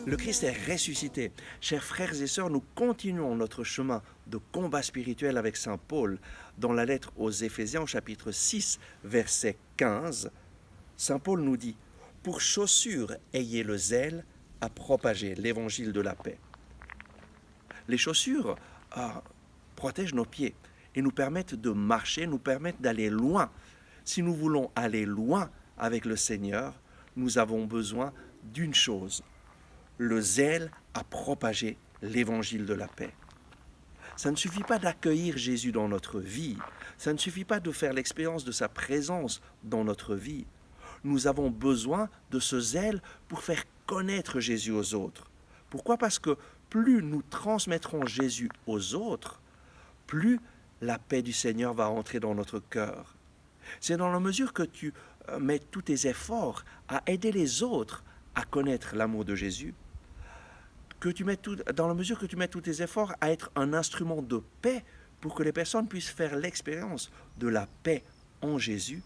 Le Christ est ressuscité. Chers frères et sœurs, nous continuons notre chemin de combat spirituel avec Saint Paul. Dans la lettre aux Éphésiens, au chapitre 6, verset 15, Saint Paul nous dit « Pour chaussures, ayez le zèle à propager l'évangile de la paix ». Les chaussures protègent nos pieds et nous permettent de marcher, nous permettent d'aller loin. Si nous voulons aller loin avec le Seigneur, nous avons besoin d'une chose, le zèle à propager l'évangile de la paix. Ça ne suffit pas d'accueillir Jésus dans notre vie, ça ne suffit pas de faire l'expérience de sa présence dans notre vie. Nous avons besoin de ce zèle pour faire connaître Jésus aux autres. Pourquoi ? Parce que plus nous transmettrons Jésus aux autres, plus la paix du Seigneur va entrer dans notre cœur. C'est dans la mesure que tu mets tous tes efforts à aider les autres à connaître l'amour de Jésus, dans la mesure que tu mets tous tes efforts à être un instrument de paix pour que les personnes puissent faire l'expérience de la paix en Jésus,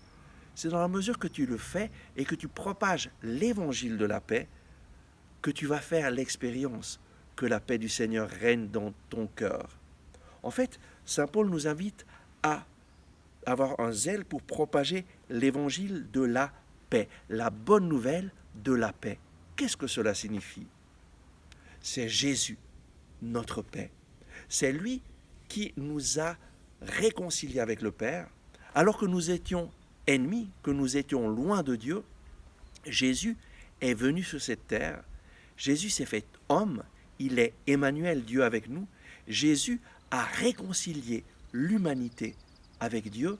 c'est dans la mesure que tu le fais et que tu propages l'évangile de la paix que tu vas faire l'expérience que la paix du Seigneur règne dans ton cœur. En fait, Saint Paul nous invite à avoir un zèle pour propager l'évangile de la paix, la bonne nouvelle de la paix. Qu'est-ce que cela signifie ? C'est Jésus, notre paix. C'est lui qui nous a réconciliés avec le Père. Alors que nous étions ennemis, que nous étions loin de Dieu, Jésus est venu sur cette terre. Jésus s'est fait homme. Il est Emmanuel, Dieu avec nous. Jésus a réconcilié l'humanité avec Dieu.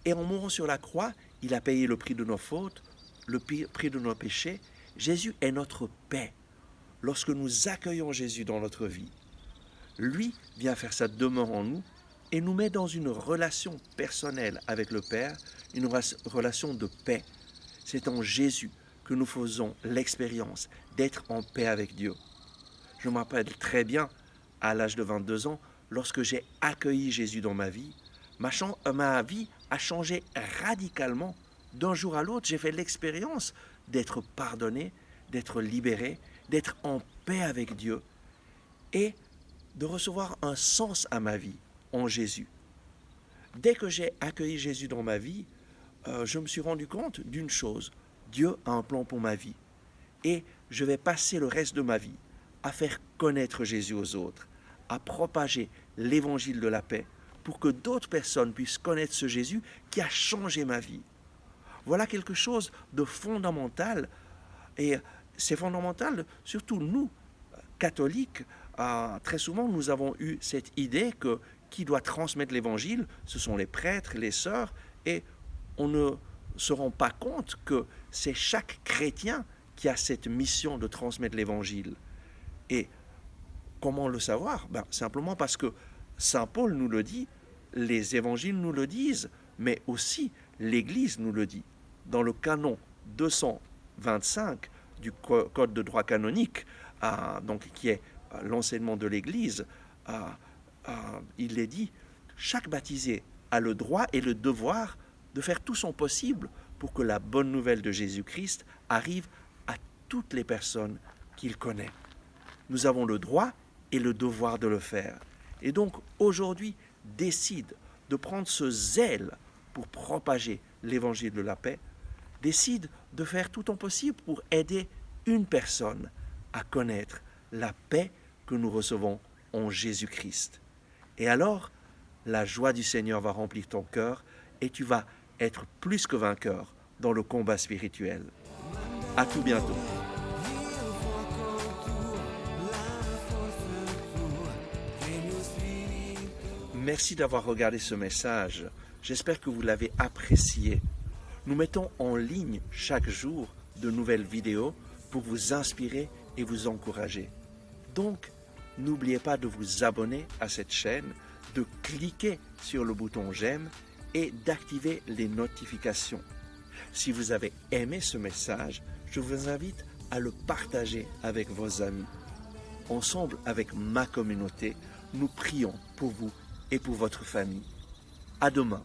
Et en mourant sur la croix, il a payé le prix de nos fautes, le prix de nos péchés. Jésus est notre paix. Lorsque nous accueillons Jésus dans notre vie, lui vient faire sa demeure en nous et nous met dans une relation personnelle avec le Père, une relation de paix. C'est en Jésus que nous faisons l'expérience d'être en paix avec Dieu. Je me rappelle très bien, à l'âge de 22 ans, lorsque j'ai accueilli Jésus dans ma vie, ma vie a changé radicalement. D'un jour à l'autre, j'ai fait l'expérience d'être pardonné, d'être libéré, d'être en paix avec Dieu et de recevoir un sens à ma vie en Jésus. Dès que j'ai accueilli Jésus dans ma vie, je me suis rendu compte d'une chose, Dieu a un plan pour ma vie et je vais passer le reste de ma vie à faire connaître Jésus aux autres, à propager l'évangile de la paix pour que d'autres personnes puissent connaître ce Jésus qui a changé ma vie. Voilà quelque chose de fondamental et c'est fondamental, surtout nous, catholiques, très souvent nous avons eu cette idée que qui doit transmettre l'évangile, ce sont les prêtres, les sœurs, et on ne se rend pas compte que c'est chaque chrétien qui a cette mission de transmettre l'évangile. Et comment le savoir ? Simplement parce que Saint Paul nous le dit, les évangiles nous le disent, mais aussi l'Église nous le dit. Dans le canon 225 du Code de droit canonique, donc, qui est l'enseignement de l'Église, il est dit « Chaque baptisé a le droit et le devoir de faire tout son possible pour que la bonne nouvelle de Jésus-Christ arrive à toutes les personnes qu'il connaît. » Nous avons le droit et le devoir de le faire. Et donc, aujourd'hui, décide de prendre ce zèle pour propager l'évangile de la paix, décide de faire tout ton possible pour aider une personne à connaître la paix que nous recevons en Jésus-Christ. Et alors, la joie du Seigneur va remplir ton cœur et tu vas être plus que vainqueur dans le combat spirituel. À tout bientôt. Merci d'avoir regardé ce message. J'espère que vous l'avez apprécié. Nous mettons en ligne chaque jour de nouvelles vidéos pour vous inspirer et vous encourager. Donc, n'oubliez pas de vous abonner à cette chaîne, de cliquer sur le bouton j'aime et d'activer les notifications. Si vous avez aimé ce message, je vous invite à le partager avec vos amis. Ensemble avec ma communauté, nous prions pour vous et pour votre famille. À demain.